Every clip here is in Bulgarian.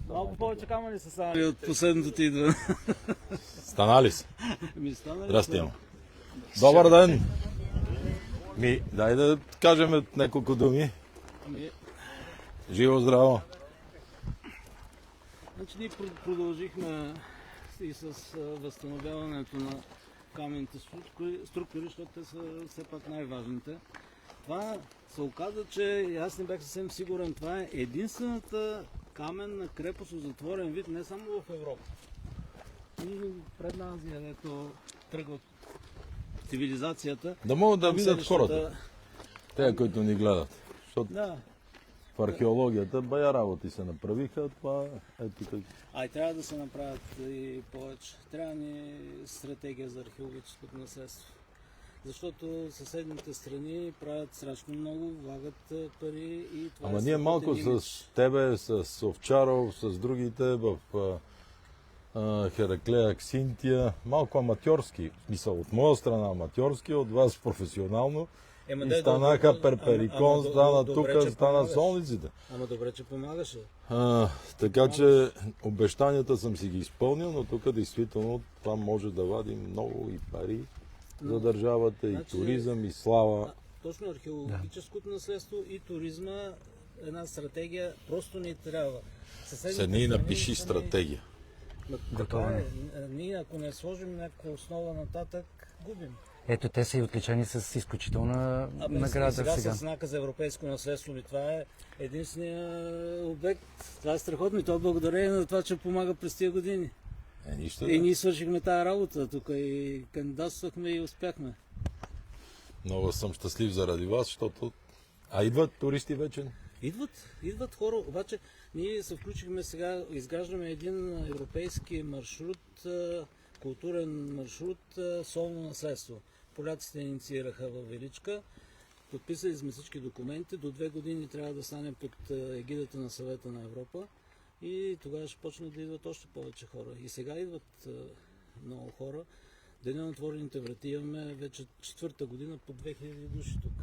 Малко повече камъни са станали от последното ти идване. Станали са. Здрасти. Добър ден. Дай да кажем няколко думи. Живо, здраво. Значи ние продължихме и с възстановяването на каменните структури, защото те са все пак най-важните. Това се оказа, че аз не бях съвсем сигурен, това е единствената каменна крепост от затворен вид, не само в Европа. И Предна Азия, дето тръгва цивилизацията. Да могат да видят хората. Те, които ни гледат. Защото в археологията бая работи се направиха, това ето как. И трябва да се направят и повече. Трябва ни стратегия за археологическото наследство. Защото съседните страни правят страшно много, влагат пари и това Ама ние малко с тебе, с Овчаров, с другите в Хераклея, Ксинтия, малко аматьорски, в смисъл от моя страна аматьорски, от вас професионално. И станаха Перперикон, стана тук, стана солниците. Ама добре, че помагаше. Така че обещанията съм си ги изпълнил, но тук действително това може да вади много и пари за държавата, и туризъм, и слава. Точно археологическото наследство и туризма, една стратегия просто ни трябва. Седни напиши стратегия. Ние ако не сложим някаква основа нататък, губим. Ето, те са и отличени с изключителна награда сега. С знака за европейско наследство. Това е единствения обект. Това е страхотно и то благодарение на това, че помага през тия години. И ние свършихме тази работа тук и кандидатствахме и успяхме. Много съм щастлив заради вас, защото... идват туристи вече? Идват хора, обаче ние се включихме сега, изграждаме един европейски маршрут, културен маршрут, солно наследство. Поляците инициираха във Величка, подписали сме всички документи, до 2 години трябва да стане под егидата на Съвета на Европа и тогава ще почнат да идват още повече хора. И сега идват много хора. Деня на отворените врати имаме вече 4-та година по 2000 души тук.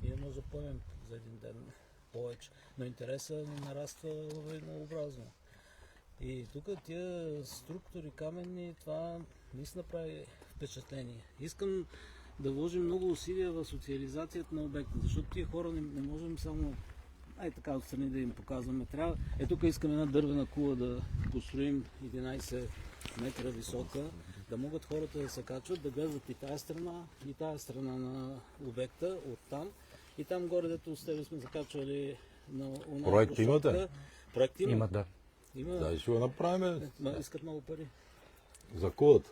И не може да поемем за един ден повече. Но интересът ни нараства еднообразно. И тук тия структури каменни, това наистина прави впечатление. Искам да вложим много усилия в социализацията на обекта, защото тия хора не можем само така отстрани да им показваме. Тук искаме една дървена кула да построим 11 метра висока, да могат хората да се качват, да гледат и тая страна на обекта оттам. И там горе, дето с тебе сме закачвали на Проект имате? Проект има. Да. Да, ще го направим. Искат много пари. За кулата.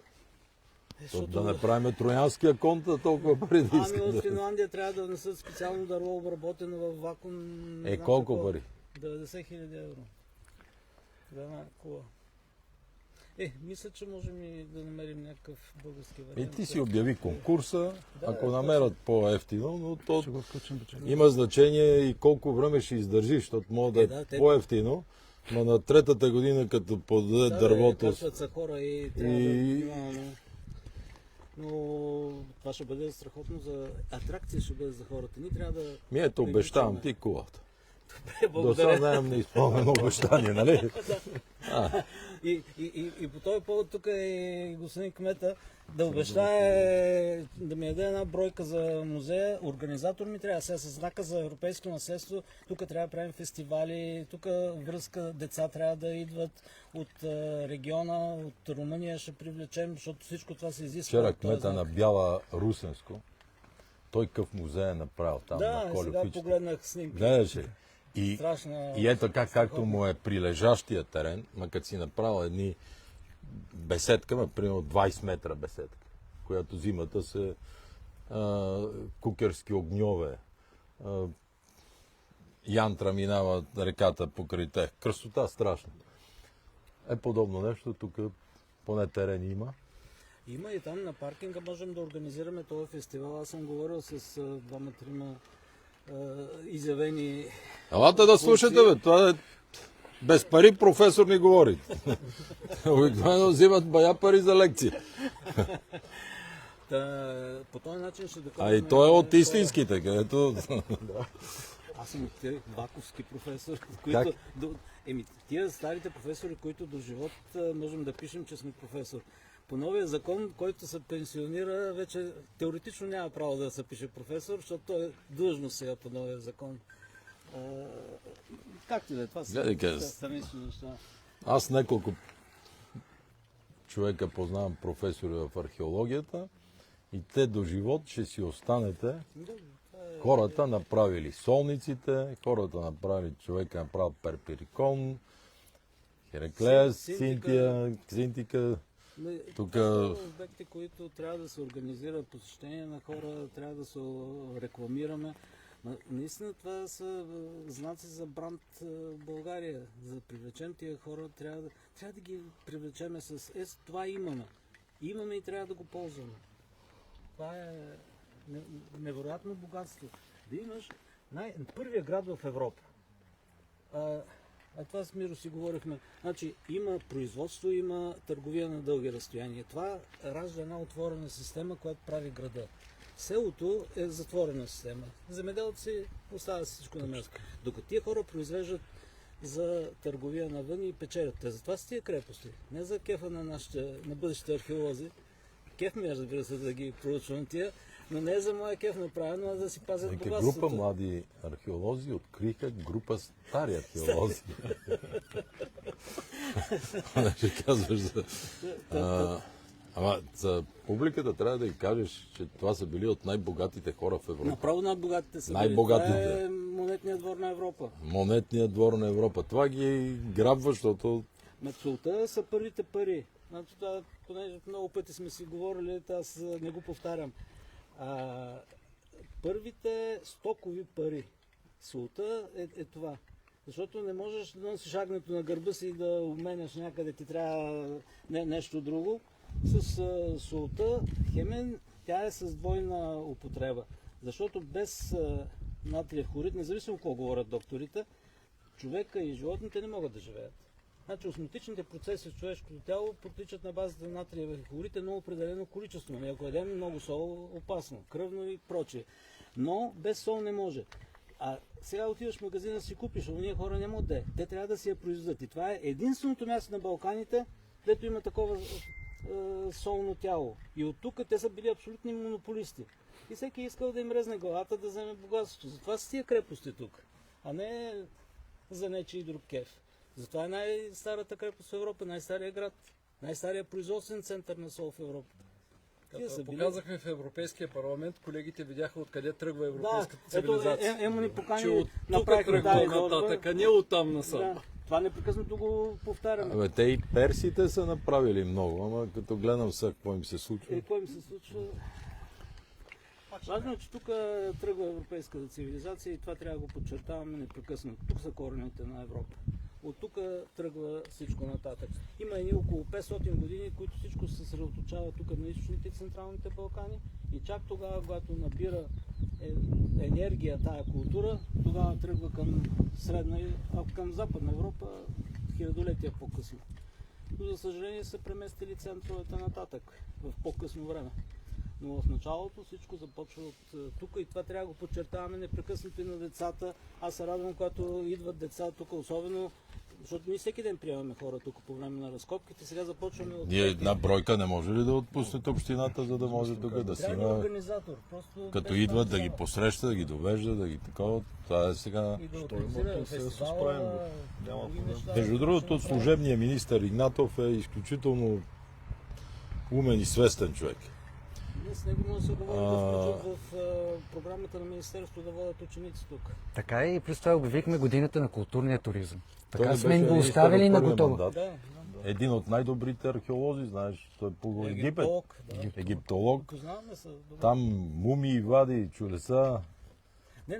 Да направим троянския конт, толкова пари да искат. От Финландия трябва да внесат специално дърво, обработено в вакуум. Колко пари? 90 000 евро. За една кула. Мисля, че можем и да намерим някакъв български вариант. И ти си обяви конкурса, ако намерят по-ефтино, но то има значение и колко време ще издържиш, защото може да е по-ефтино, но на 3-та година, като подаде дървото... Качват са хора и трябва да внимаваме. Но това ще бъде страхотно за атракция, ще бъде за хората. Ние трябва да... Ето обещавам ти кулата. Добре, до сега не изпълнено обещание, нали? И по този повод тук е господин кмета да обещае да ми даде една бройка за музея. Организатор ми трябва. Сега с знака за европейско наследство. Тук трябва да правим фестивали. Тук връзка деца трябва да идват от региона, от Румъния ще привлечем, защото всичко това се изисква. Вчера кмета на Бяла Русенско, той къв музей е направил там на Колев. Да, сега погледнах снимки. Гледаше. И ето както му е прилежащия терен, като си направил едни беседка, примерно 20 метра беседка, която зимата се кукерски огньове, янтра минава реката покрай тях. Красота страшна. Подобно нещо, тук поне терен има. Има и там на паркинга можем да организираме този фестивал. Аз съм говорил с двама-трима изявени... Елате да слушате, бе. Това е без пари професор ни говори. Обикновено взимат бая пари за лекции. По този начин ще докажем... И той е от истинските, където... Аз съм от тези ваковски професори, които... Тия старите професори, които до живот можем да пишем, че сме професор. По новия закон, който се пенсионира, вече теоретично няма право да се пише професор, защото той е длъжно сега по новия закон. Както и да е, това са странични неща. Аз няколко човека познавам професори в археологията и те до живот ще си останете. Хората направили солниците, хората направили, човека направил Перперикон, Хераклеас, Синтика. Тук... обекти, които трябва да се организира посещение на хора, трябва да се рекламираме. Наистина това са знаци за бранд България. За да привлечем тия хора, трябва да ги привлечем с това имаме. Имаме и трябва да го ползваме. Това е невероятно богатство. Да имаш първия град в Европа. Това с Миро си говорихме. Значи има производство, има търговия на дълги разстояния. Това ражда една отворена система, която прави града. Селото е затворена система. Земеделци оставят всичко на място. Докато тия хора произвеждат за търговия навън и печелят. Затова са тия крепости. Не за кефа на бъдещите археолози. Кеф ми е, разбира се, да ги проучвам тия, но не е за моя кеф направено, а да си пазят богатството. Група млади археолози откриха група стари археолози. Ще казваш Ама за публиката трябва да й кажеш, че това са били от най-богатите хора в Европа. Направо най-богатите са били. Това е монетният двор на Европа. Монетният двор на Европа. Това ги грабва, защото... Целта са първите пари. Значи това, понеже много пъти сме си говорили, аз не го повтарям. Първите стокови пари. Целта е това. Защото не можеш да носиш агнето на гърба си и да обменяш някъде, ти трябва нещо друго. С солта, хемен, тя е с двойна употреба. Защото без натриев хлорид, независимо какво говорят докторите, човека и животните не могат да живеят. Значи осмотичните процеси в човешкото тяло протичат на базата на натриев хлорид едно определено количество. Но ако едем много сол, опасно, кръвно и прочее. Но без сол не може. А сега отиваш в магазина си купиш, а ние хора няма отде. Те трябва да си я произведат. И това е единственото място на Балканите, където има такова солно тяло. И от тук те са били абсолютни монополисти. И всеки искал да им резне главата, да вземе богатството. Затова са тия крепости тук, а не за нечи и друг кеф. Затова е най-старата крепост в Европа, най-стария град, най-стария производствен център на сол в Европа. Като показахме в Европейския парламент, колегите видяха откъде тръгва европейската цивилизация. Емо ни покани, че от тук тръгва нататък, а не оттам насам. Да. Това непрекъснато го повтаряме. Те и персите са направили много, ама като гледам сега какво им се случва. Какво им се случва? Важно е, че тук тръгва европейската цивилизация и това трябва да го подчертаваме непрекъснато. Тук са корените на Европа. От тук тръгва всичко нататък. Има едни около 500 години, които всичко се съсредоточава тук на източните и централните Балкани и чак тогава, когато набира енергия тая култура, тогава тръгва към средна, а към Западна Европа хилядолетия по-късно. Но за съжаление са преместили центровете нататък в по-късно време. Но в началото всичко започва от тук и това трябва да го подчертаваме непрекъснато и на децата. Аз се радвам, когато идват деца тук, особено защото ние всеки ден приемаме хора тук по време на разкопките. Сега започваме от... Ние една бройка не може ли да отпуснете общината, за да може тук да си има... организатор. Просто като идват да ги посреща, да ги довежда, да ги такова. Това е сега... И да организира фестивала, Между другото, служебният министър Игнатов е изключително умен и свестен човек. Ние с него може да се говорим да включат в програмата на Министерството да водят ученици тук. Така и плюс това обявихме годината на културния туризъм. Така Той сме им го беше оставили на министър готово. първия мандат. Един от най-добрите археолози, знаеш, той е по Египет. Египтолог. Познаваме се. Добре. Там мумии вади, чудеса.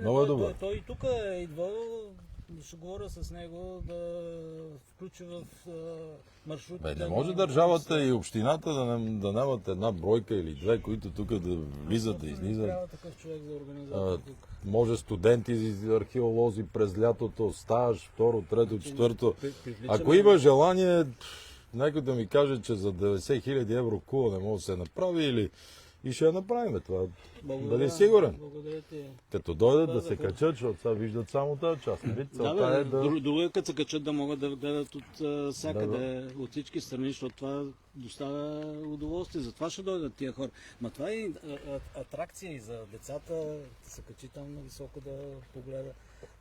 Много е добър. Той и тук е идвал, ще говоря с него да включи в маршрут. Не може държавата и общината да нямат една бройка или две, които тук да влизат, да излизат. Трябва такъв човек за организация тук. Може студенти, археолози през лятото, стаж, второ, трето, четвърто. Ако има желание, някой да ми каже, че за 90 000 евро кула не може да се направи и ще я направим това. Благодаря, Бъди сигурен. Благодаря ти. Като дойдат да Да, се да. качат, защото сега виждат само тази част. Нали? Да, Целта бе, е да... друго е като се качат да могат да гледат от всякъде, от всички страни, защото това доставя удоволствие. Затова ще дойдат тия хора. Ма това е атракция и за децата да се качи там на високо да погледа.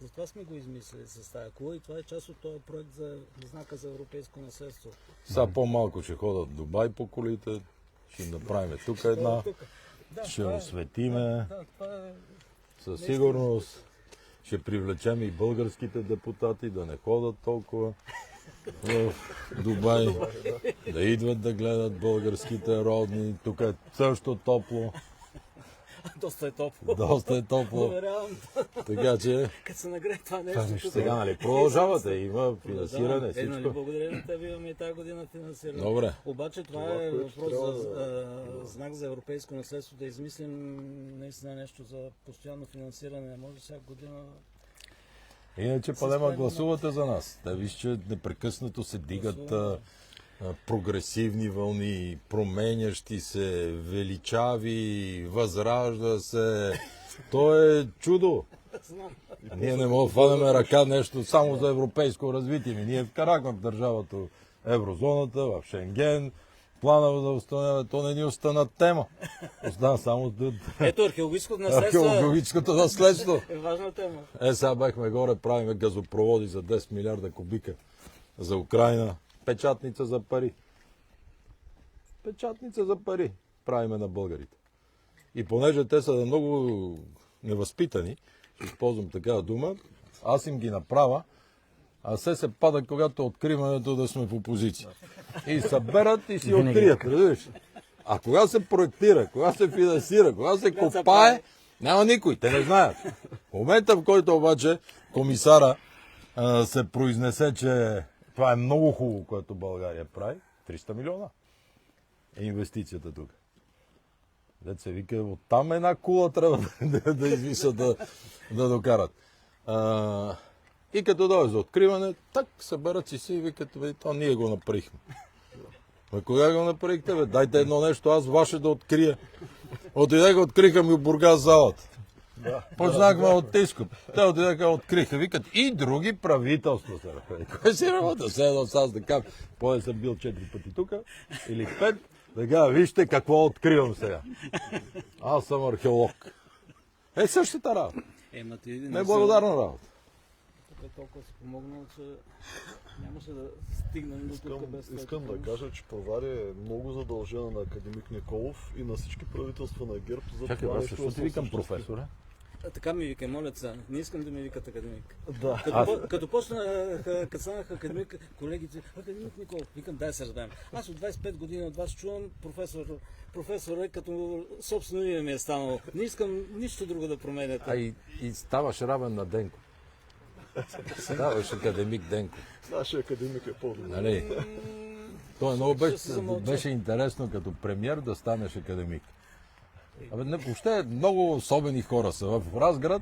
Затова сме го измислили с тази кула и това е част от този проект за знака за европейско наследство. Сега по-малко ще ходят в Дубай по колите, ще им направим тук една, Да, ще това е- осветиме, Да, това е... със сигурност ще привлечем и българските депутати да не ходят толкова в Дубай, да идват да гледат българските родни, тук е също топло, Доста е топло. доста е топло, Уверявам, така че като се нагрее това нещо. сега нали продължавате, има финансиране, Нали, всичко. благодаря на теб, имаме и тази година финансиране. Добре. Обаче това е въпрос за знак за европейско наследство, да измислим наистина нещо за постоянно финансиране. Не може всяка година. Иначе падема гласувате за нас. Те виж, че непрекъснато се дигат прогресивни вълни, променящи се, величави, възражда се. То е чудо. Знам. Ние не можем да хванем ръка нещо само за европейско развитие. Ние вкарахме в държавата в еврозоната, в Шенген, плана за установяване. То не ни остана тема. Остана само Ето археологическото наследство археологическото наследство. е важна тема. Сега бяхме горе, правиме газопроводи за 10 милиарда кубика за Украина. Печатница за пари. Печатница за пари правиме на българите. И понеже те са много невъзпитани, ще използвам такава дума, аз им ги направя, а се пада, когато откриването да сме в опозиция. И съберат и си открият. Разбираш? А кога се проектира, кога се финансира, кога се копае, няма никой. Те не знаят. В момента, в който обаче комисара се произнесе, че това е много хубаво, което България прави, 300 милиона е инвестицията тук. Дето се вика, оттам една кула трябва да измислят да докарат. И като дойде за откриване, так съберат си и викат, то ние го направихме. А кога го направихте, бе? Дайте едно нещо, аз ваше да открия. Отидеха, откриха ми в Бургас залата. Почнахме от Тископ. Те отидеха, откриха. Викат и други правителства се ръхали. Кой си работа? Все едно аз да кажа, поне съм бил 4 пъти тук, или 5. Така, вижте какво откривам сега. Аз съм археолог. Е, същата работа. Неблагодарна работа. Тук е толкова си помогнал, че нямаше да стигнем до тук без това. Искам да кажа, че Провария е много задължена на академик Николов и на всички правителства на ГЕРБ за Чакай, това аз нещо също да ти се викам осъществи. професора. Така ми вика, моля се, не искам да ми викат академик. Да. Като почна, като станах академик, колегите, академик Николов, викам, дай се разберем. Аз от 25 години от вас чувам професор е като собствено име ми е станало. Не искам нищо друго да променяте. А и ставаш равен на Денко. Ставаш академик Денко. Нашия академик е по-добър. Нали? То е много Ще се замълча. беше интересно като премиер да станеш академик. Абе, въобще много особени хора са. В Разград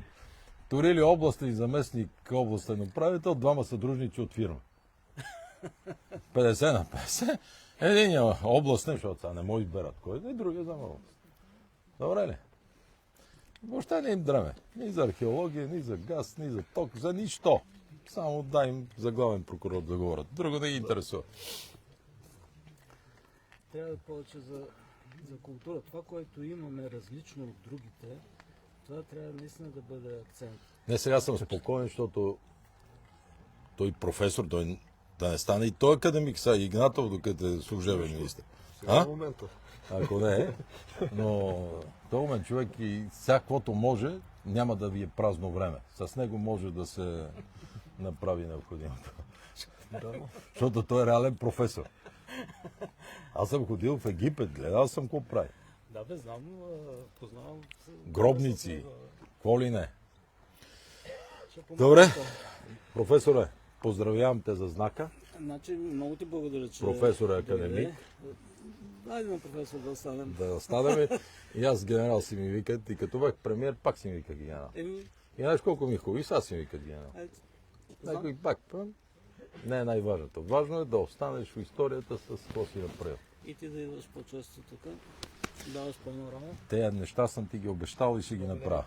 Турили областен и заместник областен управител, двама съдружници от фирма. 50 на 50. Единия областен, защото сега не му изберат кой, и другия за област. Добре ли? Въобще не им дреме. Ни за археология, ни за газ, ни за ток, за нищо. Само дай им за главен прокурор да говорят. Друго не ги интересува. Трябва повече за култура. Това, което имаме различно от другите, това трябва наистина да бъде акцент. Не, сега съм спокоен, защото той професор, той да не стане и той академик са Игнатов, докато е служебен министър. Сега е момента. Ако не е, но той умен човек и всякаквото може, няма да ви е празно време. С него може да се направи необходимото. Защото той е реален професор. Аз съм ходил в Египет, гледал съм какво прави. Да, бе, знам, познавам. Гробници, какво ли не. Ще помогна. Добре, професоре, поздравявам те за знака. Значи, много ти благодаря, че... Професор е академик. Айде на професор да останем. Да останем. И аз генерал си ми викат, и като бях премиер, пак си ми вика генерал. Еми, И знаеш колко ми хубави, сега си ми викат генерал. ето. Някой пак, не е най-важното. Важно е да останеш в историята с какво си направил. И ти да идваш по-често тук. Да, с пълно право. Тези неща съм ти ги обещал и ще ги направя.